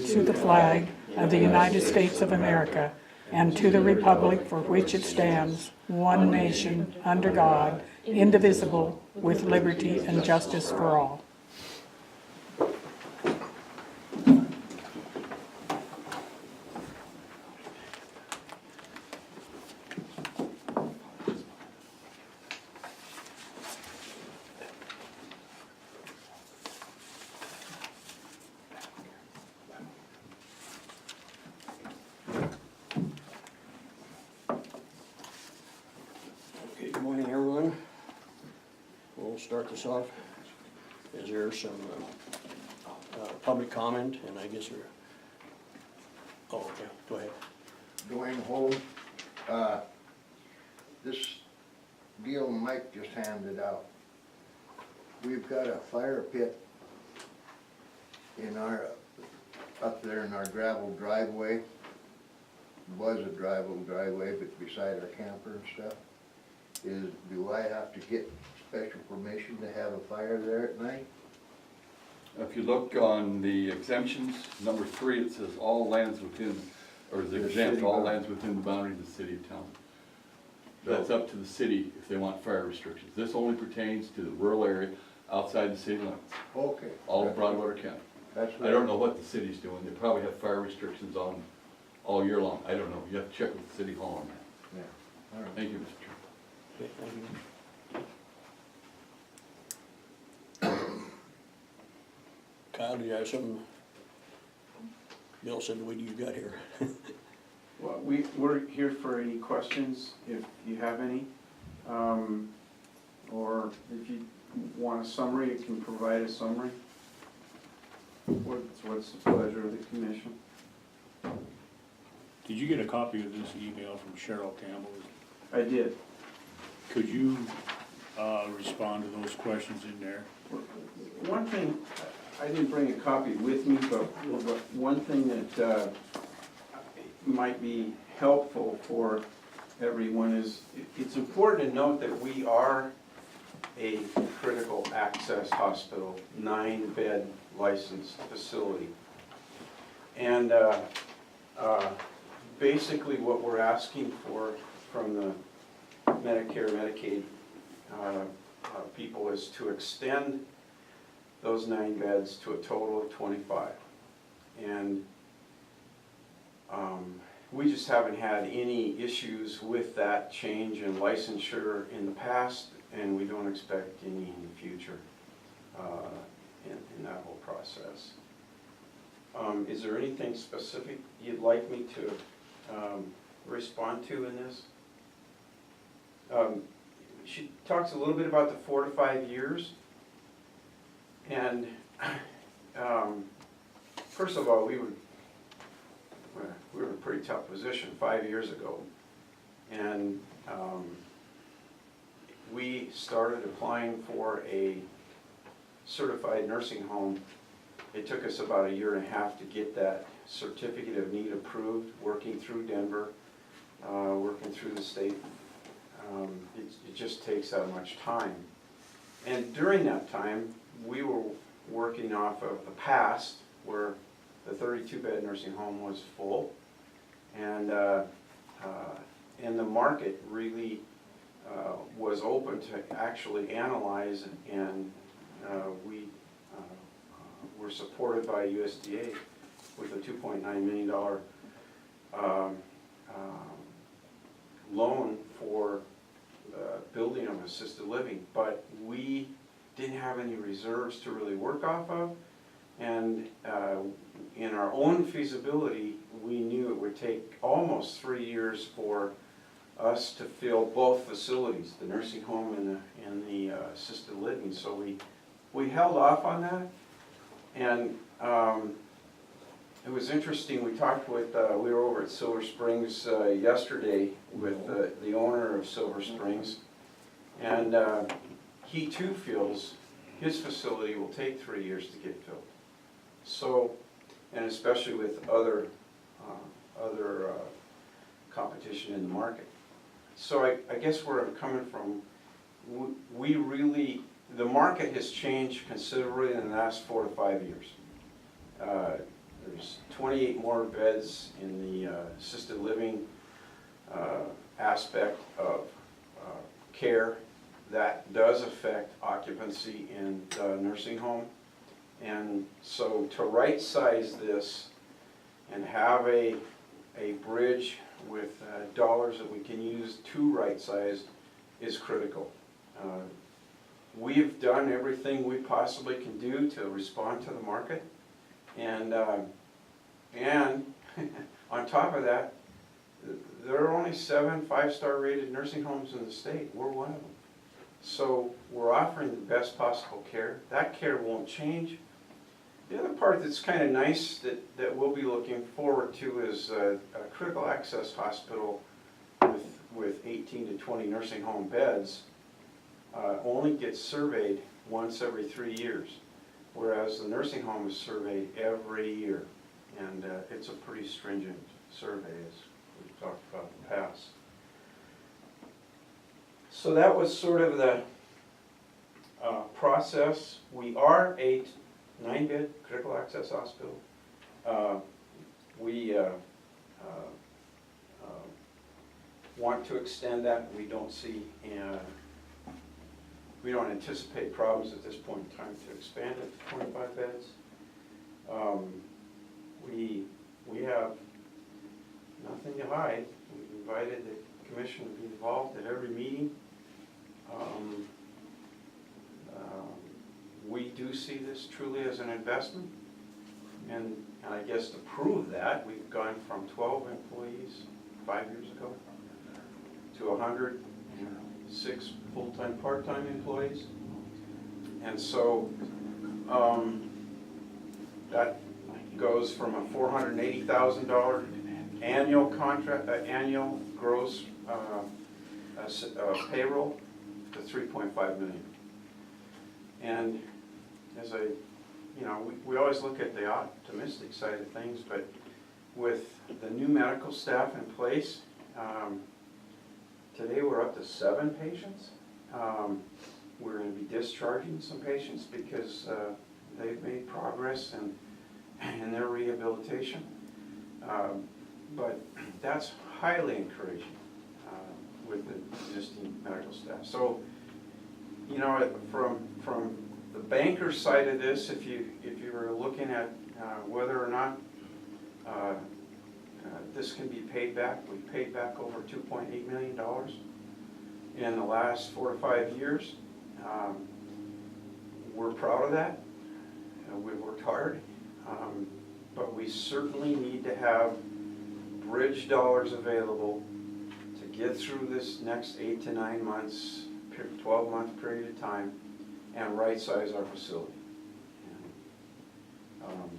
to the flag of the United States of America and to the republic for which it stands, one nation, under God, indivisible, with liberty and justice for all. Okay, good morning, everyone. We'll start this off. Is there some public comment? And I guess we're, oh, okay, go ahead. Dwayne Holm, this deal Mike just handed out. We've got a fire pit in our, up there in our gravel driveway. Was a gravel driveway, but beside our camper and stuff. Do I have to get special permission to have a fire there at night? If you look on the exemptions, number 3, it says all lands within, or is The exempt, city all boundary. lands within the boundary of the city of town. That's up to the city if they want fire restrictions. This only pertains to the rural area outside the city limits, Okay. all of Broadwater County. That's I don't know what the city's doing, they probably have fire restrictions on all year long, I don't know, you have to check with the city hall on that. Yeah, all right. Thank you, Mr. Chairman. Okay, thank you. Kyle, do you have something? Bill said, what do you got here? Well, we're here for any questions, if you have any. Or if you want a summary, you can provide a summary. What's the pleasure of the commission? Did you get a copy of this email from Cheryl Campbell? I did. Could you respond to those questions in there? One thing, I didn't bring a copy with me, but one thing that might be helpful for everyone is, it's important to note that we are a critical access hospital, 9-bed licensed facility. And basically what we're asking for from the Medicare, Medicaid people is to extend those 9 beds to a total of 25. And we just haven't had any issues with that change in licensure in the past, and we don't expect any in the future in that whole process. Is there anything specific you'd like me to respond to in this? She talks a little bit about the 4 to 5 years. And first of all, we were in a pretty tough position 5 years ago. And we started applying for a certified nursing home. It took us about 1.5 years to get that certificate of need approved, working through Denver, working through the state. It just takes that much time. And during that time, we were working off of the past where the 32-bed nursing home was full, and the market really was open to actually analyze, and we were supported by USDA with a $2.9 million loan for building of assisted living, but we didn't have any reserves to really work off of, and in our own feasibility, we knew it would take almost 3 years for us to fill both facilities, the nursing home and the assisted living. So we held off on that, and it was interesting. We talked with, we were over at Silver Springs yesterday with the owner of Silver Springs, and he too feels his facility will take 3 years to get filled. So, and especially with other competition in the market. So I guess where I'm coming from, we really, the market has changed considerably in the last 4 to 5 years. There's 28 more beds in the assisted living aspect of care. That does affect occupancy in the nursing home. And so to right-size this and have a bridge with dollars that we can use to right-size is critical. We've done everything we possibly can do to respond to the market. And on top of that, there are only 7 5-star rated nursing homes in the state. We're one of them. So we're offering the best possible care. That care won't change. The other part that's kind of nice that we'll be looking forward to is a critical access hospital with 18 to 20 nursing home beds only gets surveyed once every 3 years, whereas the nursing home is surveyed every year. And it's a pretty stringent survey, as we've talked about in the past. So that was sort of the process. We are a 9-bed critical access hospital. We want to extend that. We don't see, we don't anticipate problems at this point in time to expand it to 25 beds. We have nothing to hide. We've invited the commission to be involved at every meeting. We do see this truly as an investment, and I guess to prove that, we've gone from 12 employees 5 years ago to 106 full-time, part-time employees. And so that goes from a $480,000 annual contract, annual gross payroll to $3.5 million. And as we always look at the optimistic side of things, but with the new medical staff in place, today we're up to 7 patients. We're going to be discharging some patients because they've made progress in their rehabilitation. But that's highly encouraging with the existing medical staff. So, from the banker side of this, if you were looking at whether or not this can be paid back, we've paid back over $2.8 million in the last 4 to 5 years. We're proud of that. We've worked hard, but we certainly need to have bridge dollars available to get through this next 8 to 9 months, 12-month period of time, and right-size our facility. And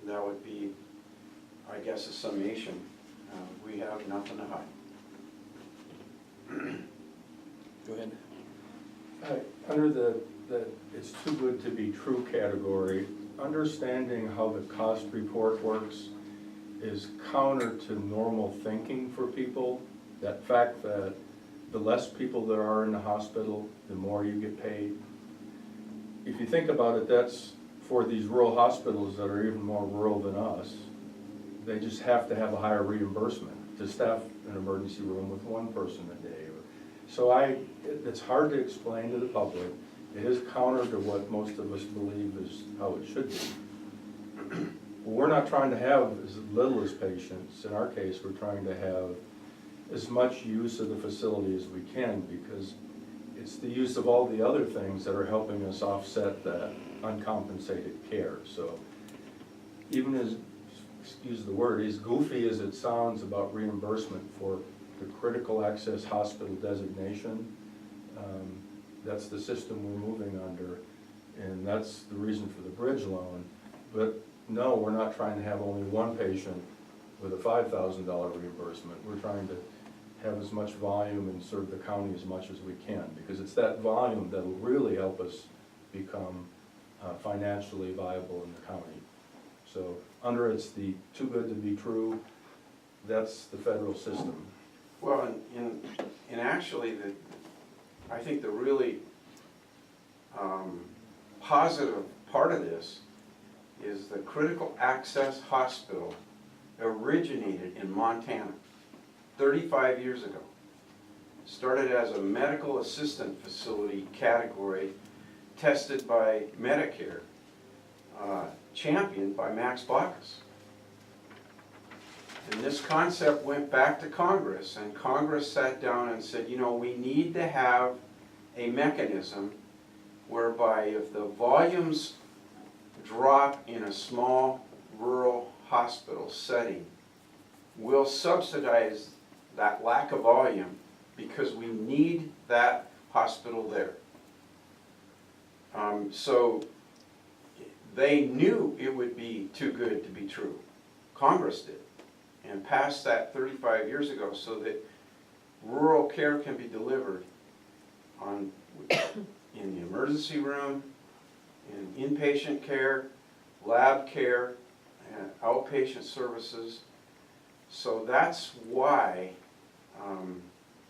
that would be, I guess, a summation. We have nothing to hide. Go ahead. Under the it's too good to be true category, understanding how the cost report works is counter to normal thinking for people. That fact that the less people there are in the hospital, the more you get paid. If you think about it, that's for these rural hospitals that are even more rural than us. They just have to have a higher reimbursement to staff an emergency room with 1 person a day. So it's hard to explain to the public. It is counter to what most of us believe is how it should be. We're not trying to have as little as patients. In our case, we're trying to have as much use of the facility as we can, because it's the use of all the other things that are helping us offset that uncompensated care. So even as, excuse the word, as goofy as it sounds about reimbursement for the critical access hospital designation, that's the system we're moving under, and that's the reason for the bridge loan. But no, we're not trying to have only 1 patient with a $5,000 reimbursement. We're trying to have as much volume and serve the county as much as we can, because it's that volume that'll really help us become financially viable in the county. So under it's the too good to be true, that's the federal system. Well, and actually, I think the really positive part of this is the Critical Access Hospital originated in Montana 35 years ago. Started as a medical assistant facility category tested by Medicare, championed by Max Baucus. And this concept went back to Congress, and Congress sat down and said, you know, we need to have a mechanism whereby if the volumes drop in a small rural hospital setting, we'll subsidize that lack of volume because we need that hospital there. So they knew it would be too good to be true. Congress did, and passed that 35 years ago so that rural care can be delivered in the emergency room, in inpatient care, lab care, and outpatient services. So that's why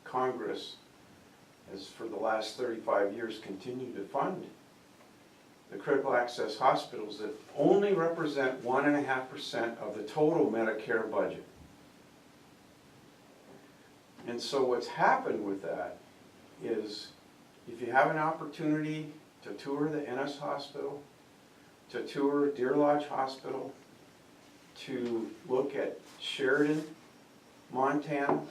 Congress has, for the last 35 years, continued to fund the critical access hospitals that only represent 1.5% of the total Medicare budget. And so what's happened with that is, if you have an opportunity to tour the Ennis Hospital, to tour Deer Lodge Hospital, to look at Sheridan, Montana,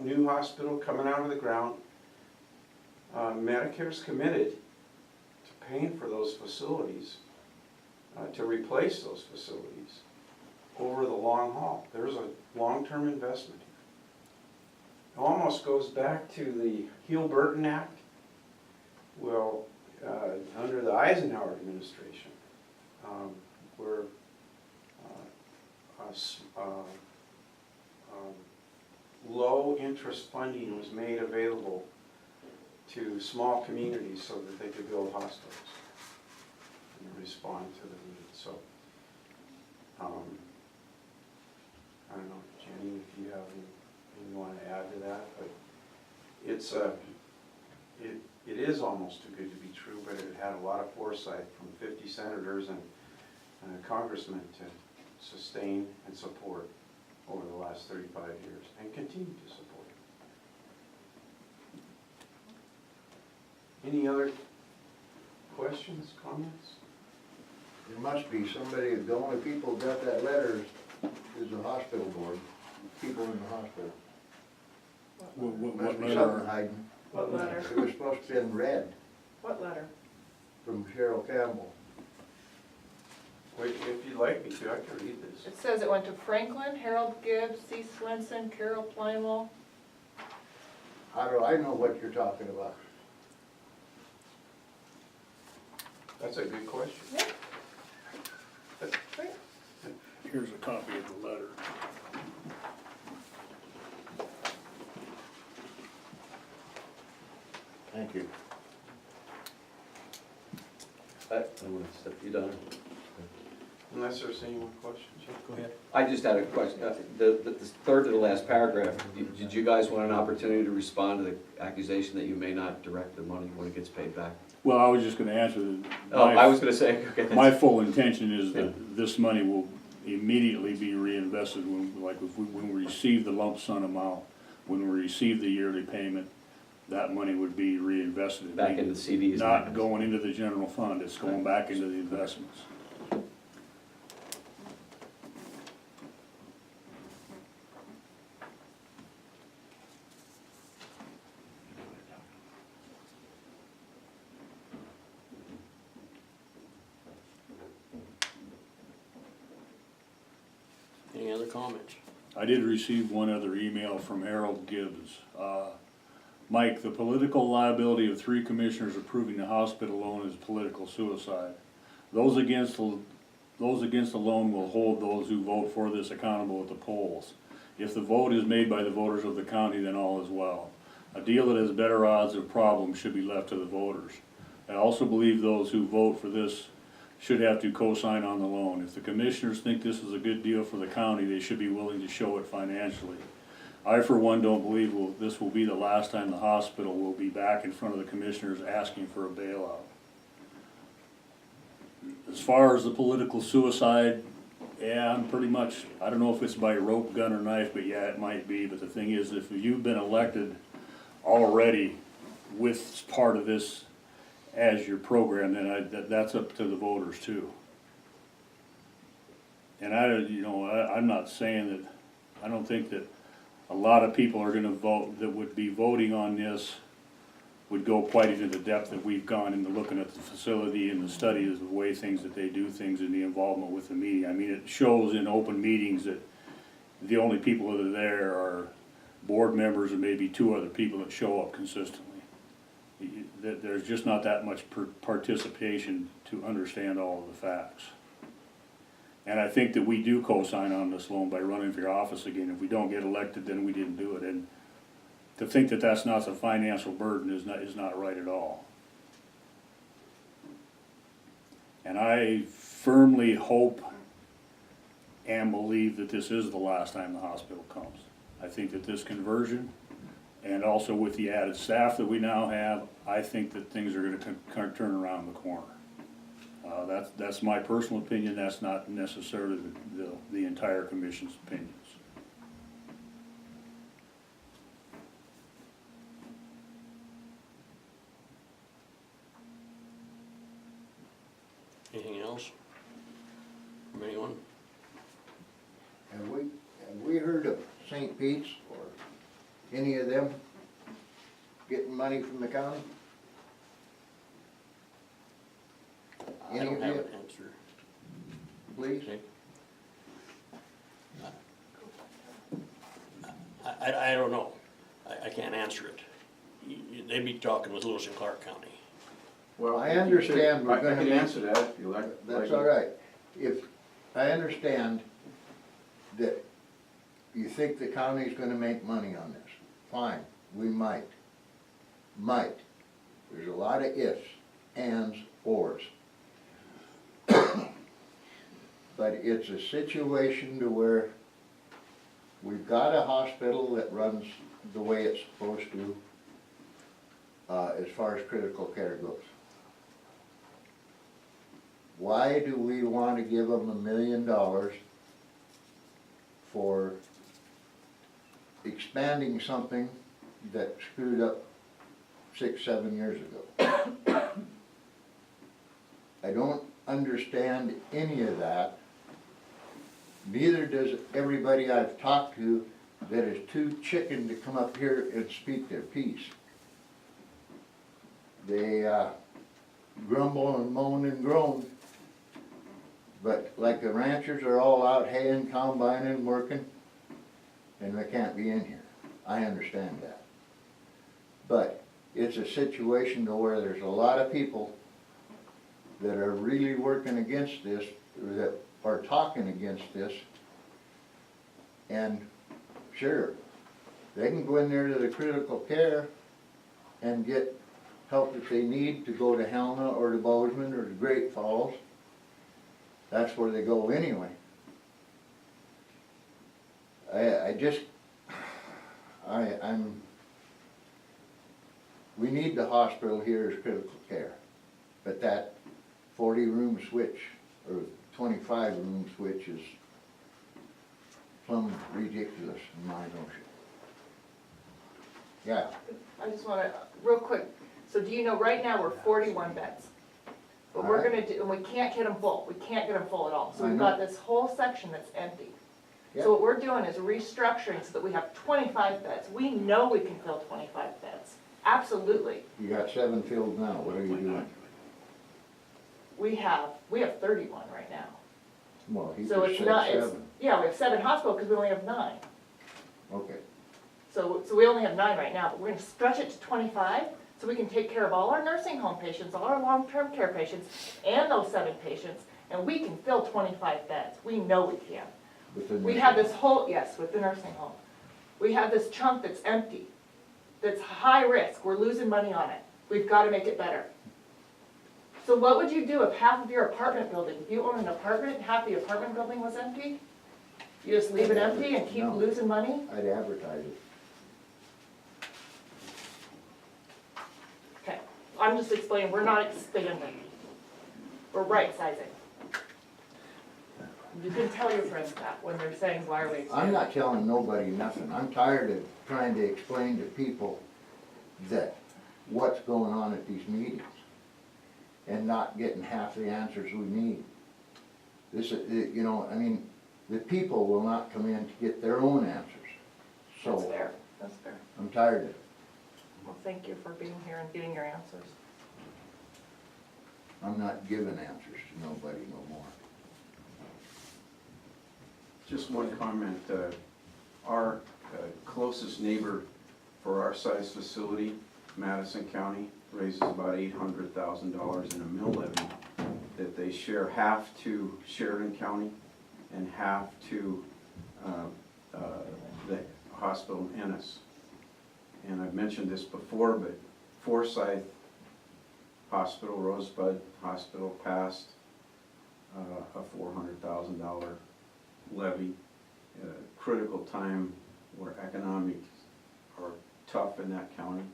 new hospital coming out of the ground, Medicare's committed to paying for those facilities, to replace those facilities over the long haul. There's a long-term investment here. It almost goes back to the Heal-Burton Act. Well, under the Eisenhower administration, where low-interest funding was made available to small communities so that they could build hospitals and respond to the need. So, I don't know, Jenny, if you have anything you want to add to that, but it's it is almost too good to be true, but it had a lot of foresight from 50 senators and congressmen to sustain and support over the last 35 years, and continue to support. Any other questions, comments? There must be somebody, the only people who got that letter is the hospital board, people in the hospital. What Must be letter? something hiding. What letter? It was supposed to have been read What letter? from Cheryl Campbell. Wait, if you'd like me to, I can read this. It says it went to Franklin, Harold Gibbs, C. Swenson, Carol Plymel. How do I know what you're talking about? That's a good question. Yeah. Right. Here's a copy of the letter. Thank you. I'm gonna step you down. Unless there's any more questions. Go ahead. I just had a question. The third to the last paragraph, did you guys want an opportunity to respond to the accusation that you may not direct the money when it gets paid back? Well, I was just gonna answer that. Oh, I was gonna say, okay. My full intention is that this money will immediately be reinvested when we receive the lump sum amount, when we receive the yearly payment, that money would be reinvested. Back into CDs. Not going into the general fund, it's going back into the investments. Any other comments? I did receive one other email from Harold Gibbs. Mike, the political liability of 3 commissioners approving the hospital loan is political suicide. Those against the loan will hold those who vote for this accountable at the polls. If the vote is made by the voters of the county, then all is well. A deal that has better odds of problems should be left to the voters. I also believe those who vote for this should have to co-sign on the loan. If the commissioners think this is a good deal for the county, they should be willing to show it financially. I, for one, don't believe this will be the last time the hospital will be back in front of the commissioners asking for a bailout. As far as the political suicide, yeah, I'm pretty much, I don't know if it's by rope, gun, or knife, but yeah, it might be. But the thing is, if you've been elected already with part of this as your program, then that's up to the voters too. And I'm not saying that, I don't think that a lot of people are gonna vote, that would be voting on this, would go quite into the depth that we've gone into looking at the facility and the study of the way things that they do things and the involvement with the media. I mean, it shows in open meetings that the only people that are there are board members and maybe 2 other people that show up consistently. There's just not that much participation to understand all of the facts. And I think that we do co-sign on this loan by running for your office again. If we don't get elected, then we didn't do it. And to think that that's not a financial burden is not right at all. And I firmly hope and believe that this is the last time the hospital comes. I think that this conversion, and also with the added staff that we now have, I think that things are gonna turn around the corner. That's my personal opinion. That's not necessarily the entire commission's opinions. Anything else from anyone? Have we heard of St. Pete's or any of them getting money from the county? I Any don't of have you? an answer. Please? Okay. I don't know. I can't answer it. They'd be talking with Lewis and Clark County. Well, I understand we're I gonna can make- answer that if you like. That's all right. If, I understand that you think the county's gonna make money on this, fine, we might. Might. There's a lot of ifs, ands, ors. But it's a situation to where we've got a hospital that runs the way it's supposed to, as far as critical care goes. Why do we want to give them $1 million for expanding something that screwed up 6, 7 years ago? I don't understand any of that. Neither does everybody I've talked to that is too chicken to come up here and speak their piece. They grumble and moan and groan, but like the ranchers are all out haying, combining, working, and they can't be in here. I understand that. But it's a situation to where there's a lot of people that are really working against this, or that are talking against this. And sure, they can go in there to the critical care and get help if they need to go to Helena or to Bozeman or to Great Falls. That's where they go anyway. We need the hospital here as critical care, but that 40-room switch or 25-room switch is plumb ridiculous in my notion. Yeah, I just wanna, real quick, so do you know, right now, we're 41 beds. But we're gonna do, and we can't get them full, we can't get them full at all, so I we've know. got this whole section that's empty. Yeah. So what we're doing is restructuring so that we have 25 beds, we know we can fill 25 beds, absolutely. you got 7 filled now, what are you doing? We have 31 right now. Well, he So just it's said not, it's, 7. yeah, we have 7 hospital, because we only have 9. Okay, So we only have 9 right now, but we're gonna stretch it to 25, so we can take care of all our nursing home patients, all our long-term care patients, and those 7 patients, and we can fill 25 beds. We know we can. with the We have this whole, yes, with the nursing home. We have this chunk that's empty, that's high risk, we're losing money on it. We've gotta make it better. So what would you do if half of your apartment building, if you own an apartment, half the apartment building was empty? You just leave it empty and keep No. losing money? I'd advertise it. Okay, I'm just explaining, we're not expanding. We're right sizing. You can tell your friends that when they're saying, why are we expanding? I'm not telling nobody nothing. I'm tired of trying to explain to people that what's going on at these meetings and not getting half the answers we need. This is, you know, I mean, the people will not come in to get their own answers. That's So fair, that's fair. I'm tired of it. Well, thank you for being here and getting your answers. I'm not giving answers to nobody no more. Just one comment, our closest neighbor for our size facility, Madison County, raises about $800,000 in a mill levy that they share half to Sheridan County and half to the hospital in Ennis. And I've mentioned this before, but Forsyth Hospital, Rosebud Hospital passed a $400,000 levy at a critical time where economics are tough in that county,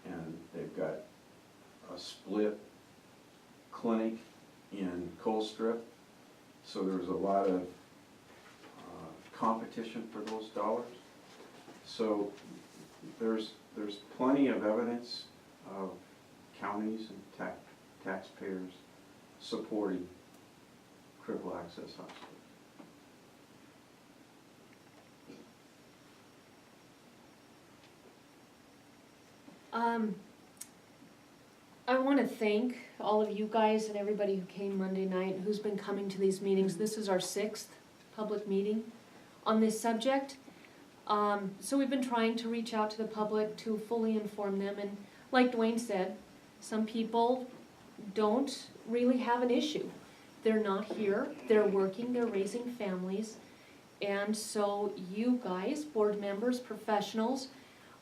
and they've got a split clinic in Colstrip, so there's a lot of competition for those dollars. So there's plenty of evidence of counties and taxpayers supporting critical access hospitals. I want to thank all of you guys and everybody who came Monday night, who's been coming to these meetings. This is our 6th public meeting on this subject. So we've been trying to reach out to the public to fully inform them, and like Dwayne said, some people don't really have an issue. They're not here, they're working, they're raising families, and so you guys, board members, professionals,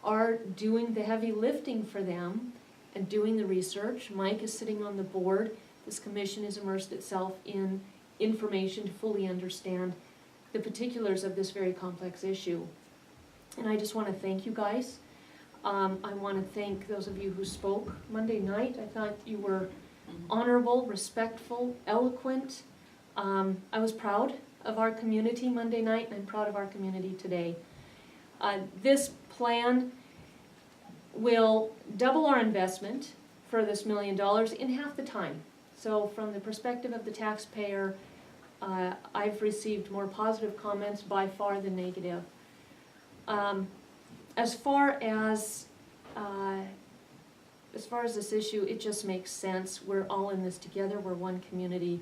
are doing the heavy lifting for them and doing the research. Mike is sitting on the board. This commission has immersed itself in information to fully understand the particulars of this very complex issue. And I just want to thank you guys. I want to thank those of you who spoke Monday night. I thought you were honorable, respectful, eloquent. I was proud of our community Monday night, and I'm proud of our community today. This plan will double our investment for this $1 million in half the time. So from the perspective of the taxpayer, I've received more positive comments by far than negative. As far as this issue, it just makes sense. We're all in this together. We're one community.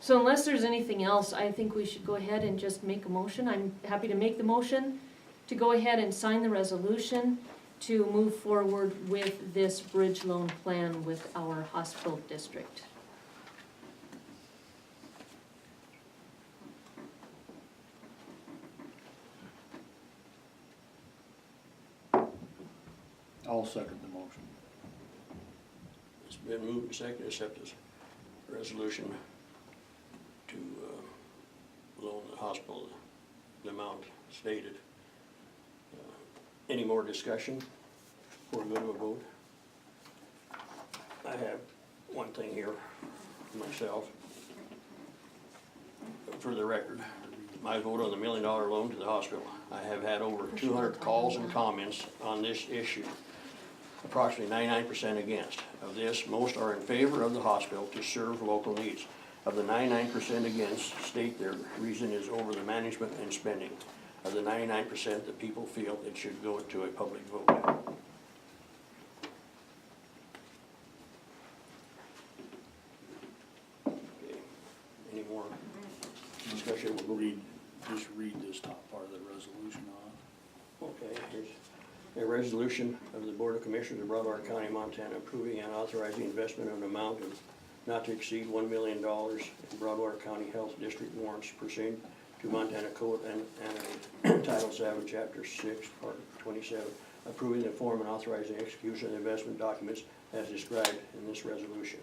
So unless there's anything else, I think we should go ahead and just make a motion. I'm happy to make the motion to go ahead and sign the resolution to move forward with this bridge loan plan with our hospital district. I'll second the motion. It's been moved and seconded to accept this resolution to loan the hospital the amount stated. Any more discussion before we go to a vote? I have one thing here myself. For the record, my vote on the $1 million loan to the hospital. I have had over 200 calls and comments on this issue. Approximately 99% against. Of this, most are in favor of the hospital to serve local needs. Of the 99% against, state their reason is over the management and spending. Of the 99%, the people feel it should go to a public vote. Okay. Any more discussion? We'll go Just read this top part of the resolution off. Okay, here's a resolution of the Board of Commissioners of Broadwater County, Montana, approving and authorizing investment of an amount of not to exceed $1 million in Broadwater County Health District warrants pursuant to Montana Code and Title 7, Chapter 6, Part 27, approving the form and authorizing execution of the investment documents as described in this resolution.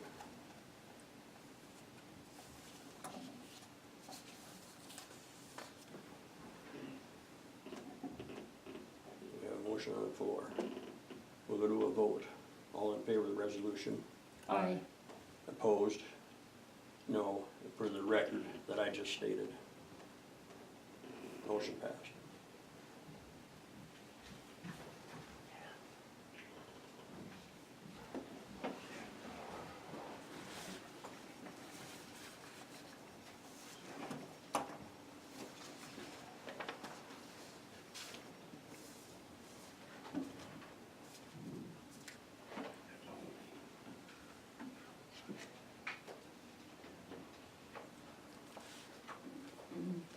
We have a motion on the floor. We'll go to a vote. All in favor of the resolution? Aye. Opposed? No. for the record that I just stated. Motion passed.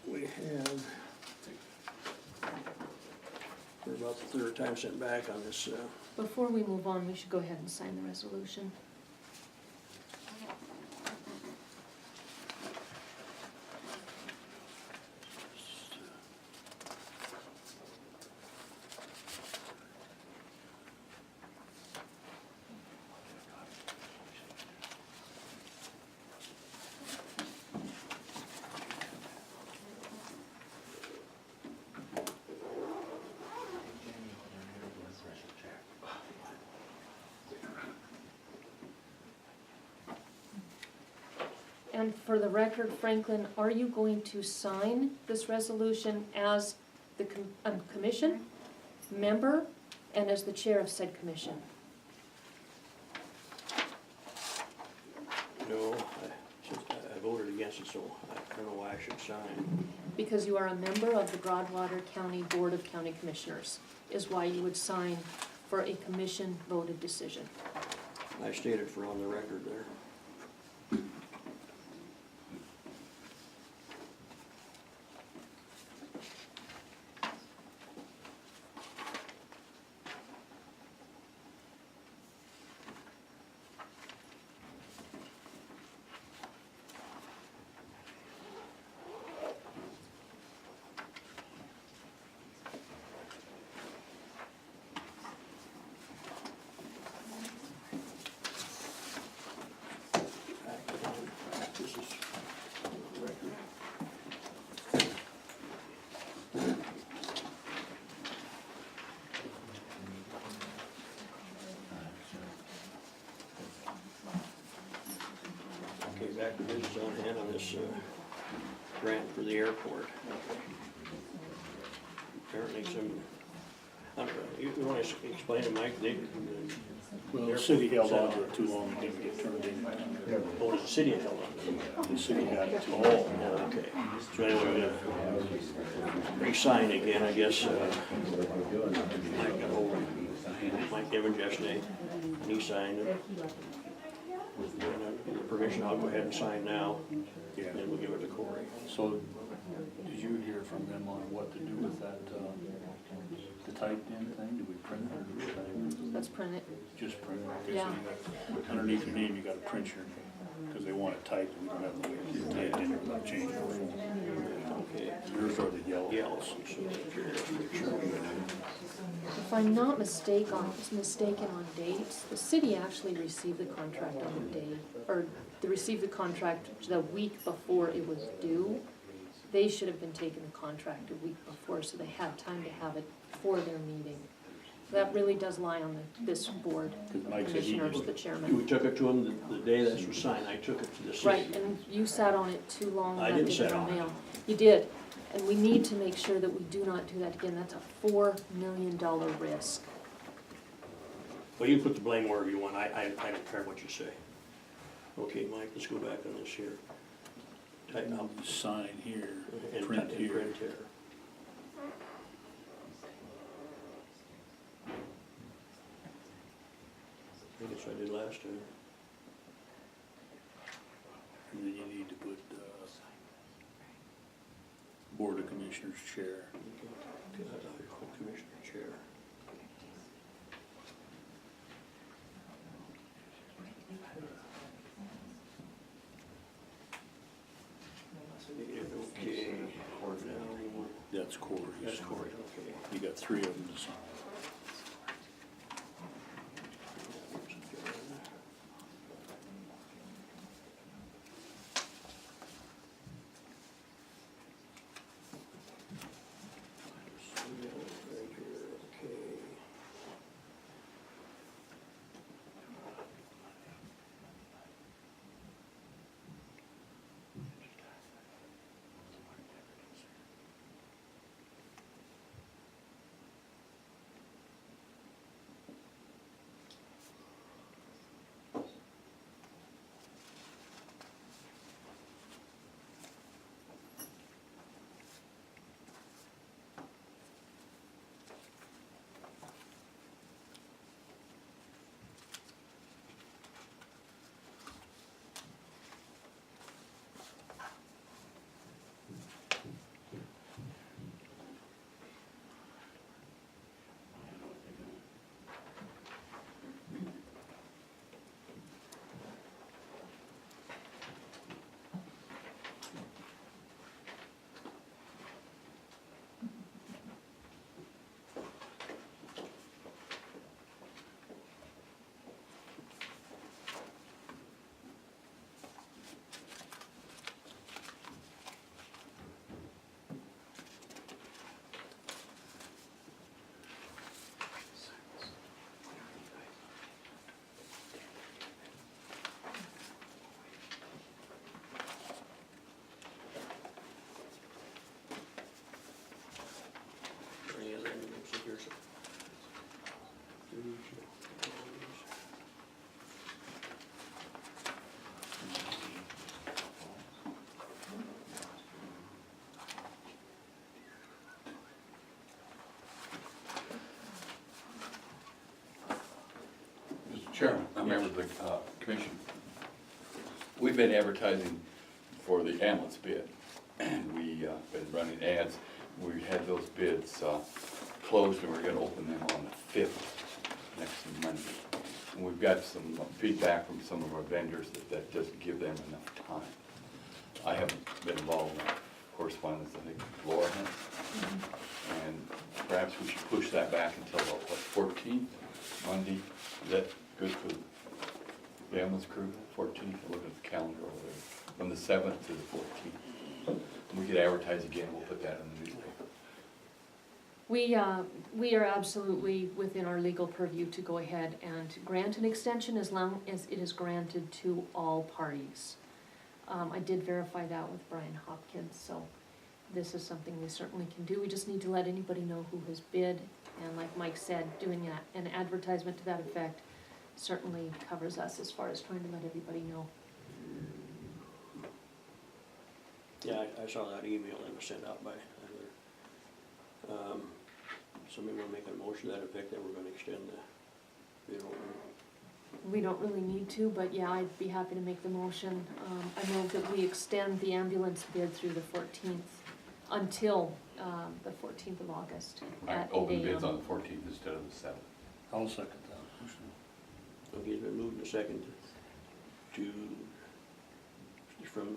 We have, for about the third time sent back on this, Before we move on, we should go ahead and sign the resolution. And for the record, Franklin, are you going to sign this resolution as the commission member and as the chair of said commission? no, since I voted against it, so I don't know why I should sign. Because you are a member of the Broadwater County Board of County Commissioners, is why you would sign for a commission voted decision. I stated for on the record there. This is on the record. Okay, back to business on hand on this grant for the airport. Apparently some, I don't know, you want to explain to Mike, Well, the city held on to it too long, it didn't get turned in. oh, the city held on to it. The city had it too long. Oh, okay. So anyway, we're gonna re-sign again, I guess, Mike got hold of Mike Evans yesterday, and he signed it. And the permission, I'll go ahead and sign now, Yeah. and then we'll give it to Corey. So, did you hear from them on what to do with that, the typed in thing? Did we print it or do we type it? Let's print it. Just print it? Okay, so Yeah. you got, underneath your name, you gotta print your name, because they want it typed, we don't have to type it in without changing the form. Okay. Yours are the yellow. Yellow, so make sure. If I'm not mistaken on dates, the city actually received the contract on the day, or they received the contract the week before it was due. They should have been taking the contract a week before, so they had time to have it for their meeting. That really does lie on this board, Because Mike said he commissioners, just, the chairman. We took it to him the day this was signed, I took it to the city. Right, and you sat on it too long, I left didn't it sit in on the it. mail. You did, and we need to make sure that we do not do that again. That's a $4 million risk. Well, you can put the blame wherever you want, I don't care what you say. Okay, Mike, let's go back on this here. Tighten up sign here, and print here. print here. I think that's what I did last time. And then you need to put, Board of Commissioners Chair. Commissioner Chair. Okay. That's Corey's. That's Corey, okay. You got 3 of them to sign. Chairman, members of the commission, we've been advertising for the ambulance bid, and we've been running ads. We had those bids closed, and we're gonna open them on the 5th, next Monday. And we've got some feedback from some of our vendors that doesn't give them enough time. I haven't been involved in that correspondence, I think Laura has. And perhaps we should push that back until the 14th, Monday. Is that good for the ambulance crew, 14th? Look at the calendar over there, from the 7th to the 14th. We could advertise again, we'll put that in the newspaper. We are absolutely within our legal purview to go ahead and grant an extension as long as it is granted to all parties. I did verify that with Brian Hopkins, so this is something we certainly can do. We just need to let anybody know who has bid, and like Mike said, doing an advertisement to that effect certainly covers us as far as trying to let everybody know. Yeah, I saw that email that was sent out by Heather. Somebody wanna make a motion to that effect, that we're gonna extend the bid opening? We don't really need to, but yeah, I'd be happy to make the motion. I move that we extend the ambulance bid through the 14th until the 14th of August I at 8 open bids on a.m. the 14th instead of the 7th. I'll second that motion. Okay, it's been moved and seconded to,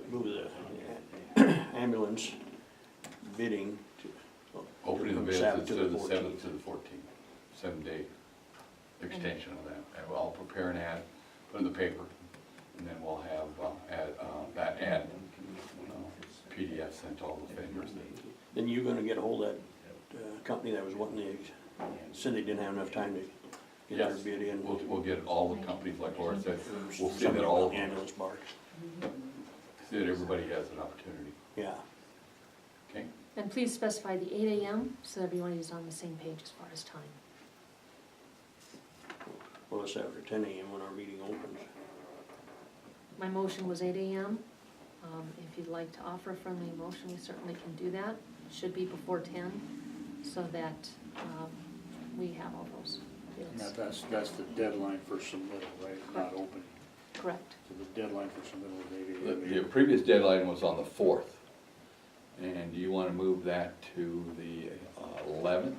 move the ambulance bidding to. Opening the from bids 7th instead to of the 14th. 7th to the 14th, 7-day extension of that. And I'll prepare an ad, put it in the paper, and then we'll have that ad PDF sent to all the vendors. Then you're gonna get a hold of that company that was wanting the, said they didn't have enough time to get their Yes, bid in. we'll get all the companies, like Laura said, we'll see Something that all, about the ambulance park, see that everybody has an opportunity, yeah. okay? And please specify the 8 a.m. so everybody is on the same page as far as time. Well, it's after 10 a.m. when our meeting opens. My motion was 8 a.m. If you'd like to offer a friendly motion, we certainly can do that. Should be before 10, so that we have all those bids. That's the deadline for submittal, right? Not Correct. open. Correct. So the deadline for submittal is 8 The previous deadline was on the 4th, and do you want to move that to the 11th?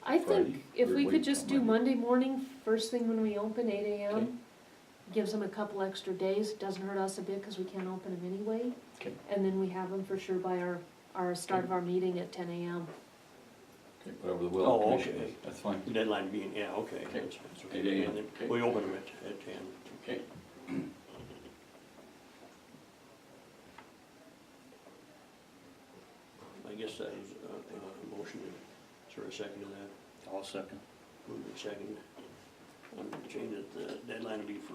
I Friday, think if or we wait could just till do Monday morning, first thing when we open, 8 Okay. a.m. Gives them a couple extra days, doesn't hurt us a bit because we can't open them anyway. Okay. And then we have them for sure by our start of our meeting at 10 a.m. Okay, whatever the will Oh, of the commission okay. is, that's fine. The deadline being, yeah, okay. Okay. That's okay. 8 a.m. And then Okay. we open them at 10. Okay. I guess that is a motion, sort of second to that. I'll second. Move in second. Change it, the deadline to be for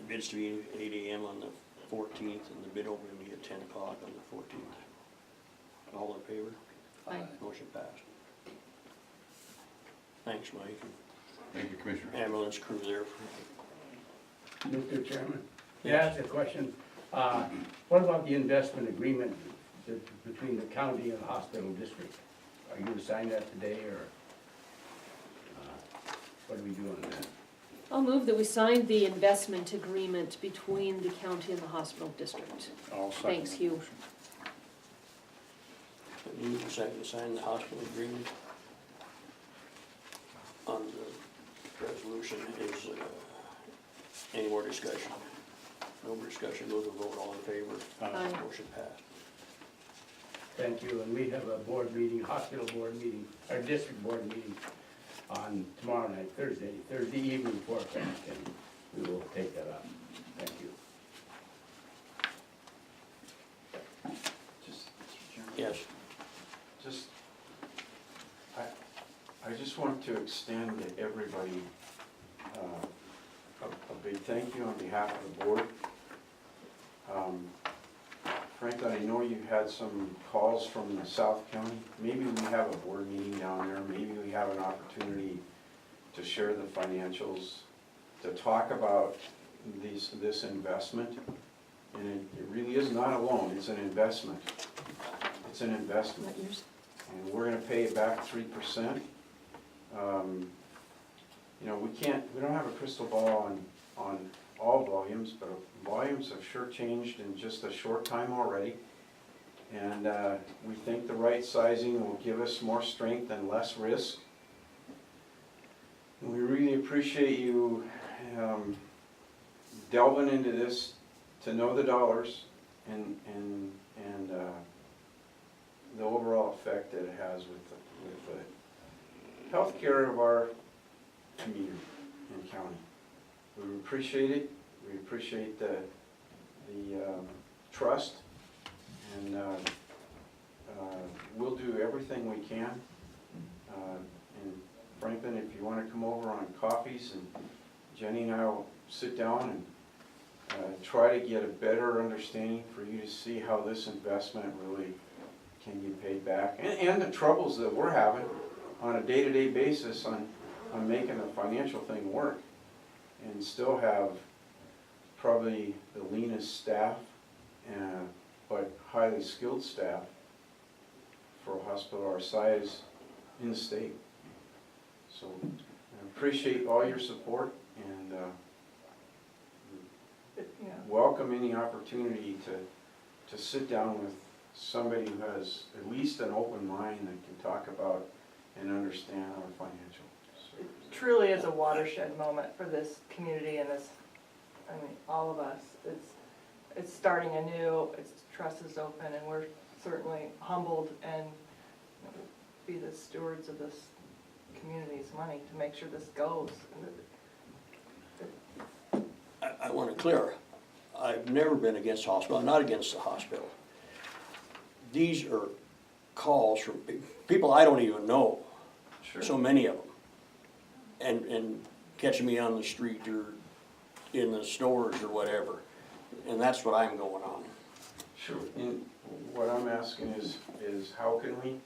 bids to be 8 a.m. on the 14th, and the bid opening will be at 10 o'clock on the 14th. All in favor? Aye. Motion passed. Thanks, Mike. Thank you, Commissioner. Ambulance crew there. Mr. Chairman, yeah, that's a question. What about the investment agreement between the county and the hospital district? Are you gonna sign that today, or what are we doing on that? I'll move that we signed the investment agreement between the county and the hospital district. I'll second. Thanks, the Hugh. motion. Move in second to sign the hospital agreement. On the resolution is, any more discussion? No more discussion, go to vote, all in favor? Aye. Motion passed. Thank you, and we have a board meeting, hospital board meeting, our district board meeting on tomorrow night, Thursday evening, 4 o'clock, and we will take that up. Thank you. Just, Mr. Chairman? Yes. Just, I just want to extend to everybody a big thank you on behalf of the board. Franklin, I know you had some calls from the South County. Maybe we have a board meeting down there, maybe we have an opportunity to share the financials, to talk about this investment. And it really is not a loan, it's an investment. It's an investment. What yours? And we're gonna pay it back 3%. you know, we don't have a crystal ball on all volumes, but volumes have sure changed in just a short time already. And we think the right sizing will give us more strength and less risk. And we really appreciate you delving into this to know the dollars and the overall effect that it has with the healthcare of our community and county. We appreciate it. We appreciate the trust, and we'll do everything we can. And Franklin, if you want to come over on coffees, and Jenny and I will sit down and try to get a better understanding for you to see how this investment really can get paid back, and the troubles that we're having on a day-to-day basis on making the financial thing work, and still have probably the leanest staff, but highly skilled staff for a hospital our size in the state. So I appreciate all your support, and Yeah. welcome any opportunity to sit down with somebody who has at least an open mind that can talk about and understand our financial. It truly is a watershed moment for this community and this, I mean, all of us. It's starting anew, its trust is open, and we're certainly humbled and be the stewards of this community's money to make sure this goes. I want to clear, I've never been against the hospital, I'm not against the hospital. These are calls from people I don't even know, Sure. so many of them. And catching me on the street or in the stores or whatever. And that's what I'm going on. Sure. And what I'm asking is how can we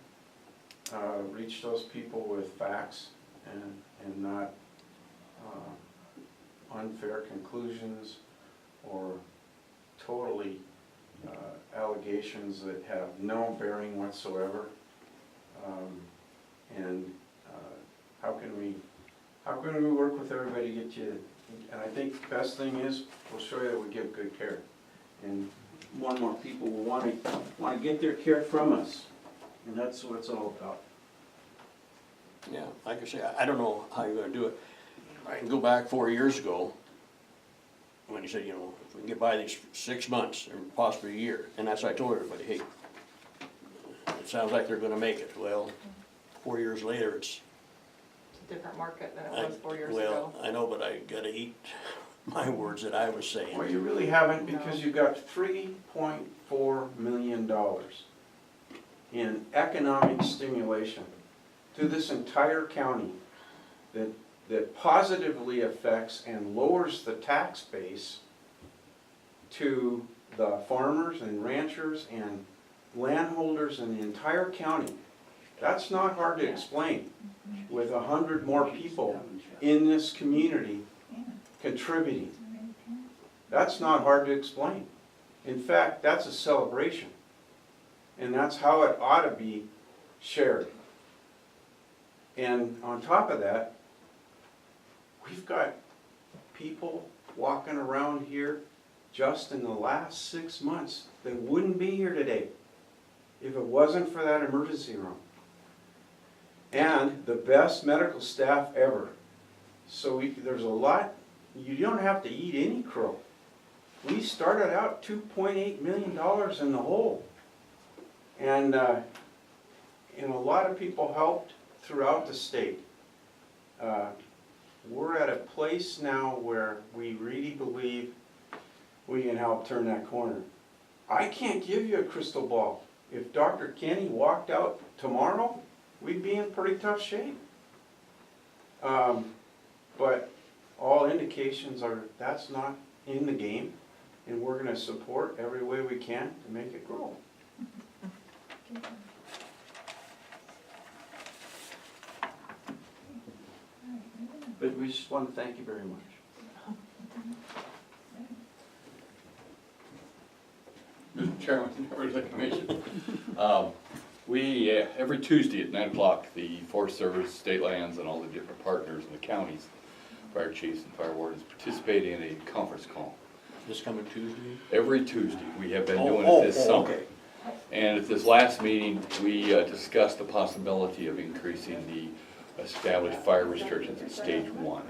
reach those people with facts and not unfair conclusions or totally allegations that have no bearing whatsoever, and how can we work with everybody to get you? And I think the best thing is we'll show you that we give good care, and more and more people will want to get their care from us, and that's what it's all about. Yeah, like I say, I don't know how you're gonna do it. I can go back 4 years ago, when you said, you know, if we can get by these 6 months, or possibly a year, and that's what I told everybody, hey, it sounds like they're gonna make it. Well, 4 years later, it's, It's a different market than it was 4 years ago. well, I know, but I gotta eat my words that I was saying. Well, you really haven't, because you got $3.4 million in economic stimulation to this entire county that positively affects and lowers the tax base to the farmers and ranchers and landholders in the entire county. That's not hard to explain. With 100 more people in this community contributing, that's not hard to explain. In fact, that's a celebration. And that's how it ought to be shared. And on top of that, we've got people walking around here just in the last 6 months that wouldn't be here today if it wasn't for that emergency room. And the best medical staff ever. So there's a lot, you don't have to eat any crow. We started out $2.8 million in the hole. And a lot of people helped throughout the state. We're at a place now where we really believe we can help turn that corner. I can't give you a crystal ball. If Dr. Kenny walked out tomorrow, we'd be in pretty tough shape. But all indications are that's not in the game, and we're going to support every way we can to make it grow. But we just want to thank you very much. Mr. Chairman, members of the commission. Every Tuesday at 9 o'clock, the Forest Service, state lands, and all the different partners in the counties fire chiefs and fire wardens participating in a conference call. This coming Tuesday? Every Tuesday, we have been Oh, doing oh, it this oh, summer. okay. And at this last meeting, we discussed the possibility of increasing the established fire restrictions at stage 1.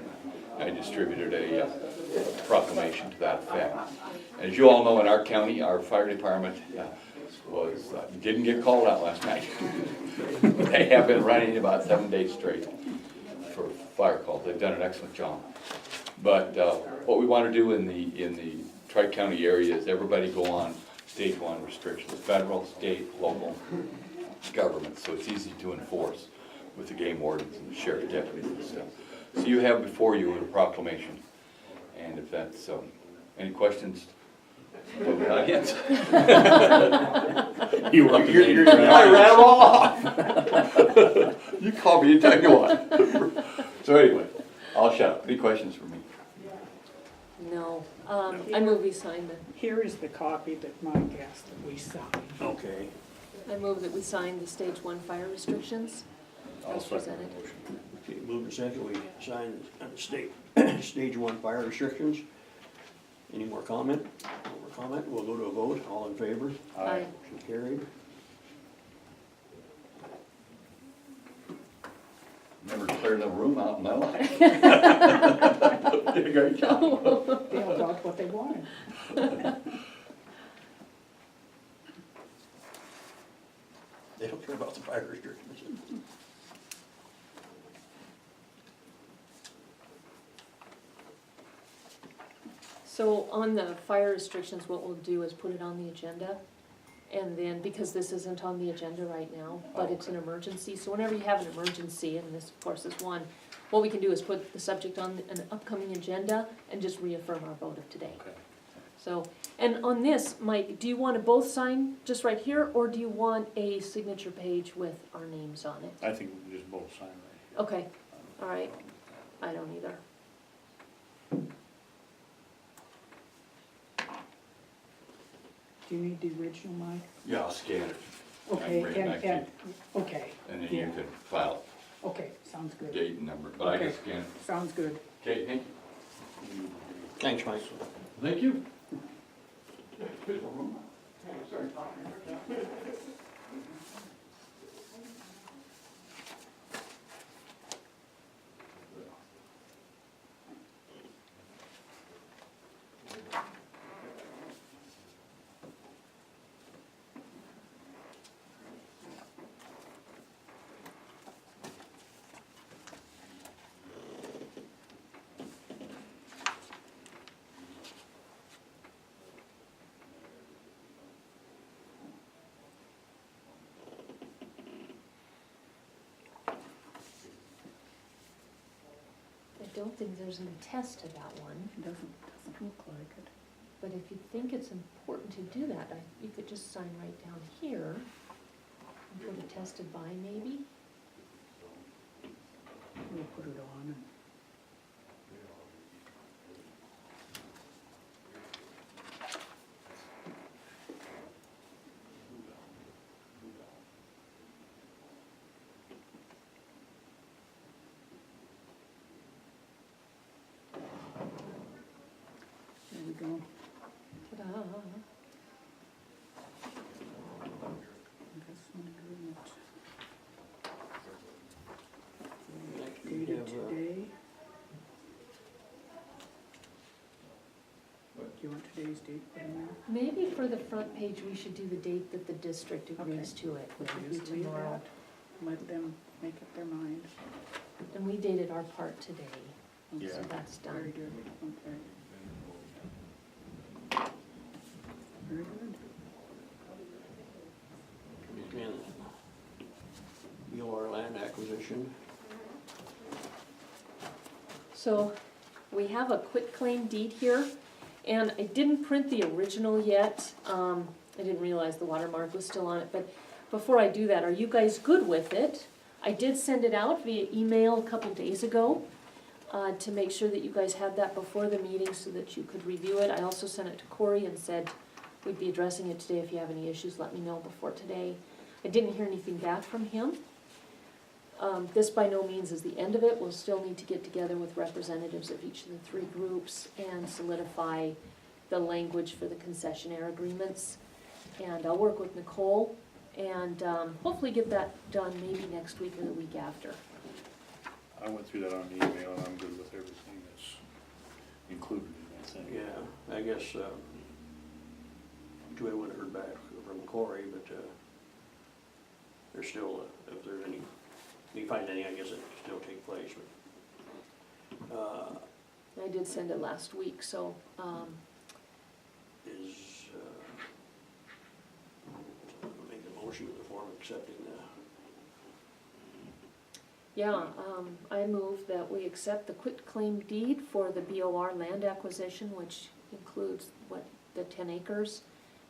I distributed a proclamation to that effect. As you all know, in our county, our fire department didn't get called out last night. They have been running about 7 days straight for fire calls. They've done an excellent job. But what we want to do in the Tri-County area is everybody go on stage 1 restrictions, federal, state, local government, so it's easy to enforce with the game wardens and the sheriff deputies and stuff. So you have before you a proclamation, and if that's, any questions from the audience? You were up to date. I ran them all off. You call me anytime you want. So anyway, I'll shut up. Any questions for me? No, I move we sign Here is the copy that Mike asked that we sign. Okay. I move that we sign the stage 1 fire restrictions I'll as second presented. the motion. Okay, move to second, we sign stage 1 fire restrictions. Any more comment? No more comment, we'll go to a vote, all in favor? Aye. Motion carried. Never cleared a room out in my life. Did a great job. They all got what they wanted. They don't care about the fire restrictions. So on the fire restrictions, what we'll do is put it on the agenda. And then, because this isn't on the agenda right now, but it's an emergency, so whenever you have an emergency, and this of course is one, what we can do is put the subject on an upcoming agenda and just reaffirm our vote of today. Okay. So, and on this, Mike, do you want to both sign just right here, or do you want a signature page with our names on it? I think we can just both sign right Okay, all right, I don't either. Do you need the original, Mike? Yeah, I'll scan it. Okay, bring it back to you. okay, And then you can file okay, sounds good. date and number, but I can Okay. scan it. Sounds good. Okay, thank you. Thanks, Mike. Thank you. I don't think there's an attest to that one, Doesn't look like it. but if you think it's important to do that, you could just sign right down here and put attested by maybe. We'll put it on and. There we go. Ta-da. Investment agreement. Next we Dated have, today. Do you want today's date put in there? Maybe for the front page, we should do the date that the district agrees to it, which would be Just leave tomorrow. that. Let them make up their mind. And we dated our part today, Yeah. so that's Very done. good, okay. Very good. and BLR land acquisition. So we have a quitclaim deed here, and I didn't print the original yet. I didn't realize the watermark was still on it, but before I do that, are you guys good with it? I did send it out via email a couple days ago to make sure that you guys had that before the meeting so that you could review it. I also sent it to Corey and said we'd be addressing it today. If you have any issues, let me know before today. I didn't hear anything back from him. This by no means is the end of it. We'll still need to get together with representatives of each of the three groups and solidify the language for the concessionaire agreements. And I'll work with Nicole and hopefully get that done maybe next week or the week after. I went through that on the email and I'm good with everything that's included in that thing. Yeah, I guess, too, I wouldn't heard back from Corey, but, there's still, if there's any, if you find any, I guess it can still take place, but, I did send it last week, so, is, make a motion in the form of accepting the, yeah, I move that we accept the quitclaim deed for the BOR land acquisition, which includes the 10 acres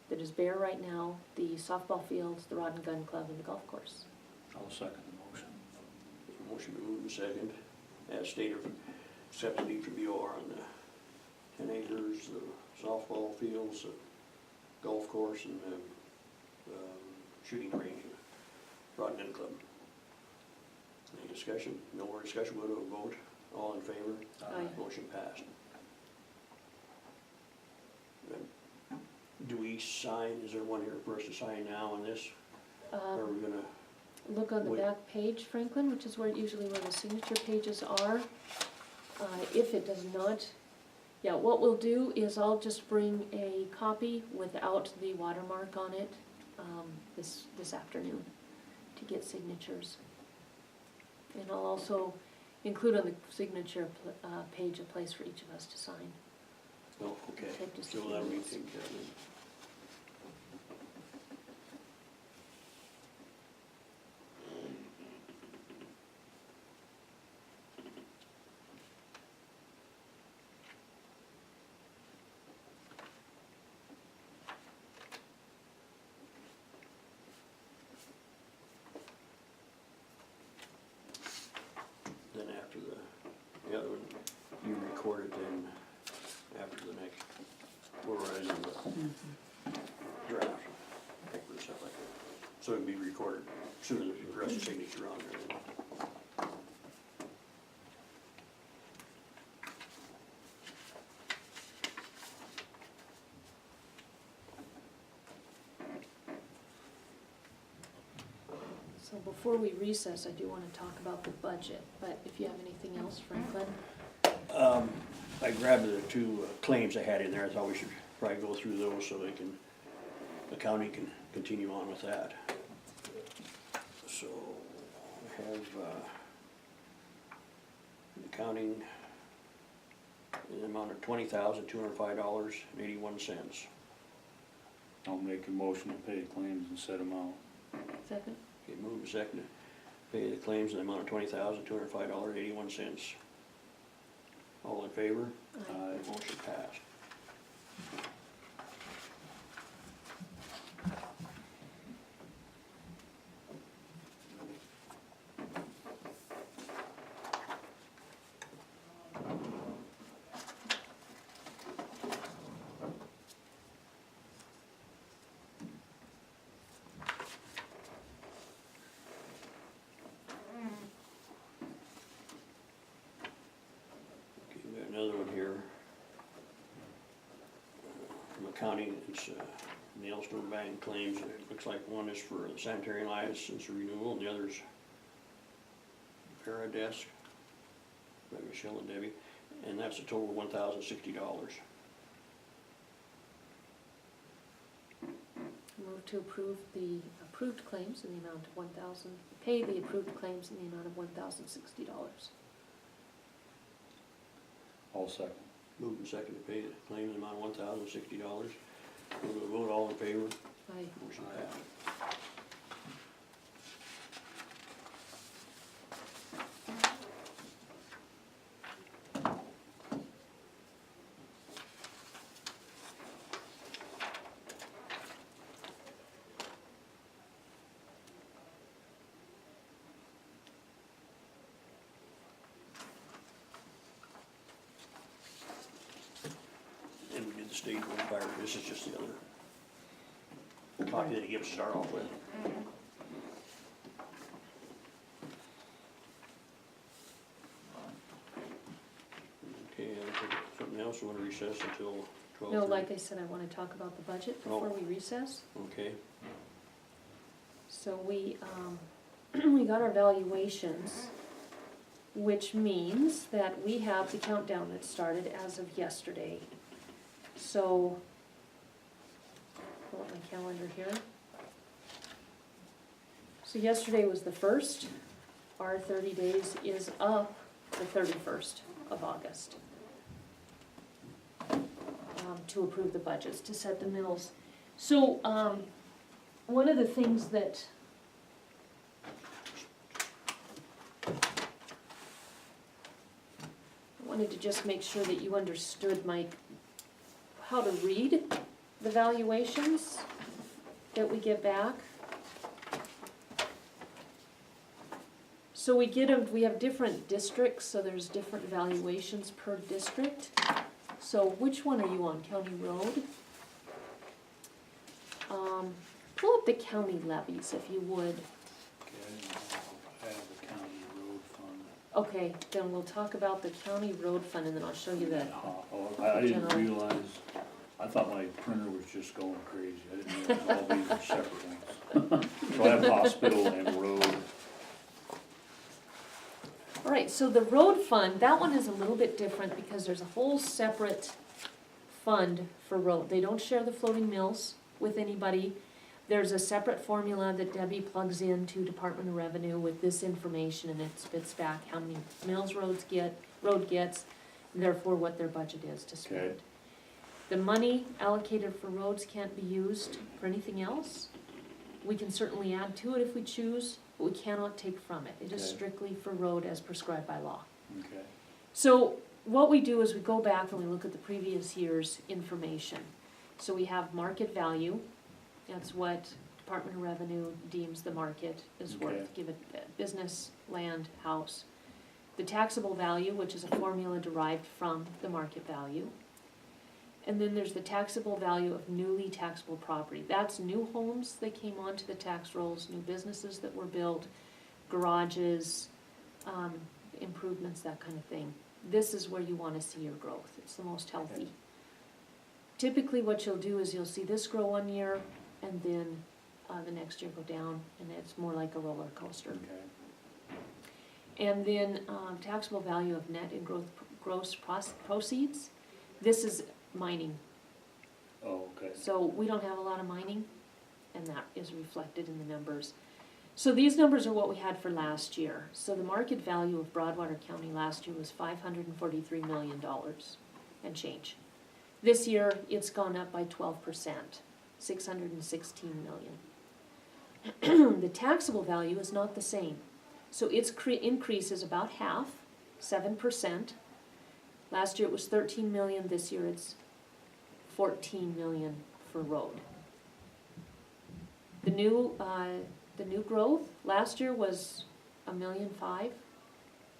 that is bare right now, the softball fields, the Rod and Gun Club, and the golf course. I'll second the motion. motion to move in second, as stated, accept the deed for BOR on the 10 acres, the softball fields, the golf course, and the shooting range, Rod and Gun Club. Any discussion? No more discussion, we'll go to a vote. All in favor? Aye. Motion passed. Do we sign, is there one here for us to sign now on this? Or are we gonna, Look on the Wait. back page, Franklin, which is usually where the signature pages are. If it does not, yeah, what we'll do is I'll just bring a copy without the watermark on it this afternoon to get signatures. And I'll also include on the signature page a place for each of us to sign. oh, okay, Take just a so few that'll be minutes. taken care of then. Then after the other one, you record it then after the next, we're writing the draft, paper and stuff like that. So it'll be recorded as soon as the rest of the signature on there. So before we recess, I do want to talk about the budget, but if you have anything else, Franklin? I grabbed the two claims I had in there, I thought we should probably go through those so the county can continue on with that. So, I have, accounting in the amount of $20,205.81. I'll make a motion to pay claims and set them out. Second? Okay, move a second to pay the claims in the amount of $20,205.81. All in favor? Aye. Motion passed. Okay, we got another one here. From accounting, it's Nailstone Bank claims, it looks like one is for the sanitary license renewal, and the other's Paradesk, by Michelle and Debbie, and that's a total of $1,060. Move to approve the approved claims in the amount of pay the approved claims in the amount of $1,060. I'll second. Moved and second to pay the claim in the amount of $1,060. We'll go to vote, all in favor? Aye. Motion passed. And we did the state road fire, this is just the other copy that he gives to start off with. else, you wanna recess until 12:30? No, like I said, I wanna talk about the budget before we recess. Okay, So we, we got our valuations, which means that we have the countdown that started as of yesterday. So, pull up my calendar here. So yesterday was the 1st. Our 30 days is up the 31st of August. To approve the budgets, to set the mills. So, one of the things that I wanted to just make sure that you understood, Mike, how to read the valuations that we get back. So we get them, we have different districts, so there's different valuations per district. So which one are you on, County Road? Pull up the county levies if you would. Okay, I have the county road fund. Okay, then we'll talk about the county road fund and then I'll show you that. I didn't General. realize, I thought my printer was just going crazy. I didn't realize all these were separate ones. So I have hospital and road. All right, so the road fund, that one is a little bit different because there's a whole separate fund for road. They don't share the floating mills with anybody. There's a separate formula that Debbie plugs into Department of Revenue with this information and it spits back how many mills road gets, and therefore what their budget is to spend. Okay. The money allocated for roads can't be used for anything else. We can certainly add to it if we choose, but we cannot take from it. It is Okay. strictly for road as prescribed by law. Okay. So what we do is we go back and we look at the previous year's information. So we have market value, that's what Department of Revenue deems the market is Okay. worth, give it business, land, house. The taxable value, which is a formula derived from the market value. And then there's the taxable value of newly taxable property. That's new homes that came onto the tax rolls, new businesses that were built, garages, improvements, that kind of thing. This is where you wanna see your growth. It's the most healthy. Typically what you'll do is you'll see this grow one year and then the next year go down, and it's more like a roller coaster. Okay. And then taxable value of net and gross proceeds. This is mining. Oh, okay. So we don't have a lot of mining, and that is reflected in the numbers. So these numbers are what we had for last year. So the market value of Broadwater County last year was $543 million and change. This year, it's gone up by 12%, $616 million. The taxable value is not the same. So its increase is about half, 7%. Last year it was 13 million, this year it's 14 million for road. The new growth, last year was $1.5 million.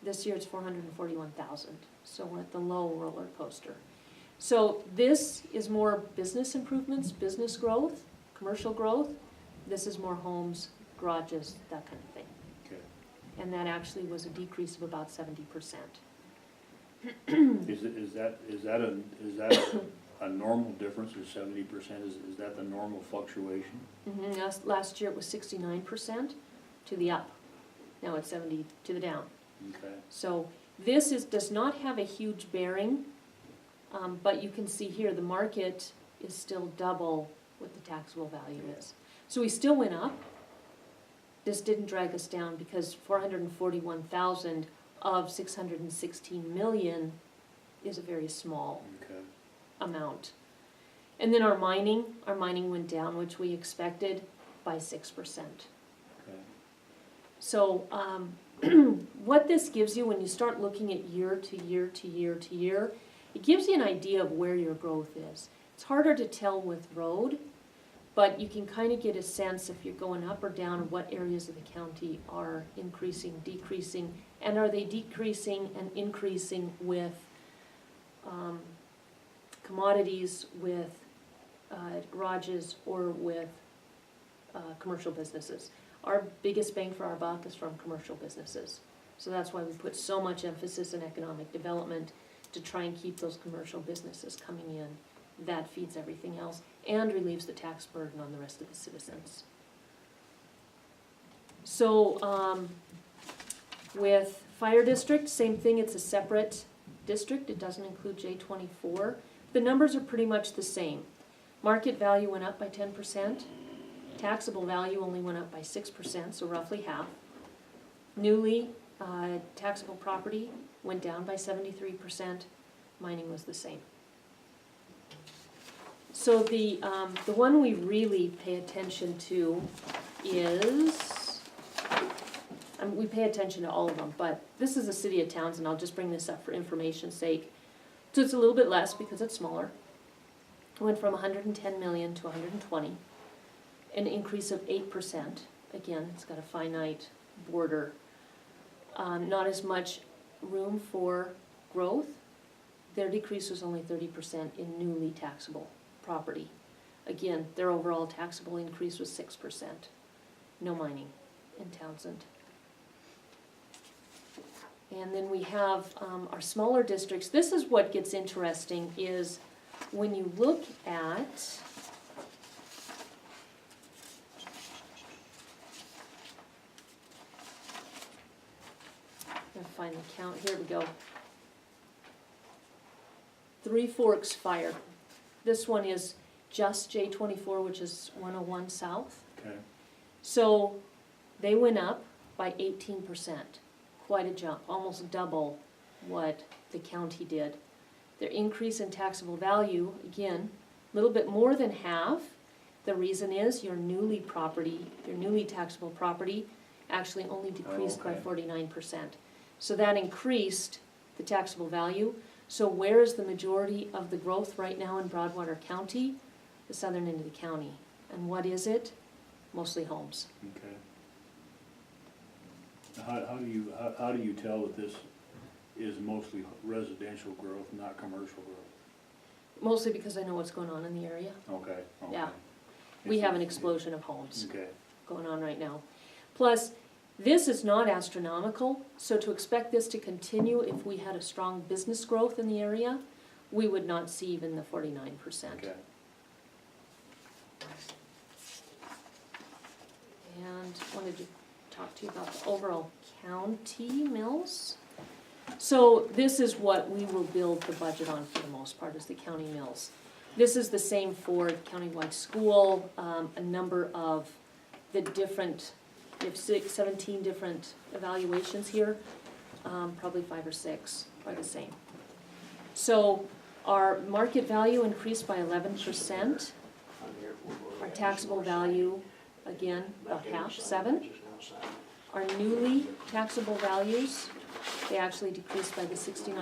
This year it's 441,000. So we're at the low roller coaster. So this is more business improvements, business growth, commercial growth. This is more homes, garages, that kind of thing. Okay. And that actually was a decrease of about 70%. Is that a normal difference of 70%? Is that the normal fluctuation? Last year it was 69% to the up. Now it's 70 to the down. Okay. So this does not have a huge bearing, but you can see here the market is still double what the taxable value is. So we still went up. This didn't drag us down because 441,000 of 616 million is a very small Okay. amount. And then our mining went down, which we expected, by 6%. Okay. So what this gives you when you start looking at year to year to year to year, it gives you an idea of where your growth is. It's harder to tell with road, but you can kind of get a sense if you're going up or down what areas of the county are increasing, decreasing, and are they decreasing and increasing with commodities, with garages, or with commercial businesses. Our biggest bang for our buck is from commercial businesses. So that's why we put so much emphasis in economic development to try and keep those commercial businesses coming in. That feeds everything else and relieves the tax burden on the rest of the citizens. So, with fire district, same thing, it's a separate district, it doesn't include J24. The numbers are pretty much the same. Market value went up by 10%, taxable value only went up by 6%, so roughly half. Newly taxable property went down by 73%, mining was the same. So the one we really pay attention to is, we pay attention to all of them, but this is the city of Townsend, I'll just bring this up for information's sake. So it's a little bit less because it's smaller. It went from 110 million to 120, an increase of 8%. Again, it's got a finite border. Not as much room for growth. Their decrease was only 30% in newly taxable property. Again, their overall taxable increase was 6%. No mining in Townsend. And then we have our smaller districts. This is what gets interesting is when you look at I'll find the count, here we go. Three Forks Fire. This one is just J24, which is 101 South. Okay. So they went up by 18%, quite a jump, almost double what the county did. Their increase in taxable value, again, a little bit more than half. The reason is your newly taxable property actually only decreased by 49%. So that increased the taxable value. So where is the majority of the growth right now in Broadwater County? The southern end of the county. And what is it? Mostly homes. Okay. How do you tell that this is mostly residential growth, not commercial growth? Mostly because I know what's going on in the area. Okay. Yeah. We have an explosion of homes Okay. going on right now. Plus, this is not astronomical, so to expect this to continue if we had a strong business growth in the area, we would not see even the 49%. Okay. And wanted to talk to you about the overall county mills. So this is what we will build the budget on for the most part, is the county mills. This is the same for countywide school, a number of the different, we have 17 different evaluations here, probably 5 or 6 are the same. So our market value increased by 11%. Our taxable value, again, about half, 7. Our newly taxable values, they actually decreased by the 69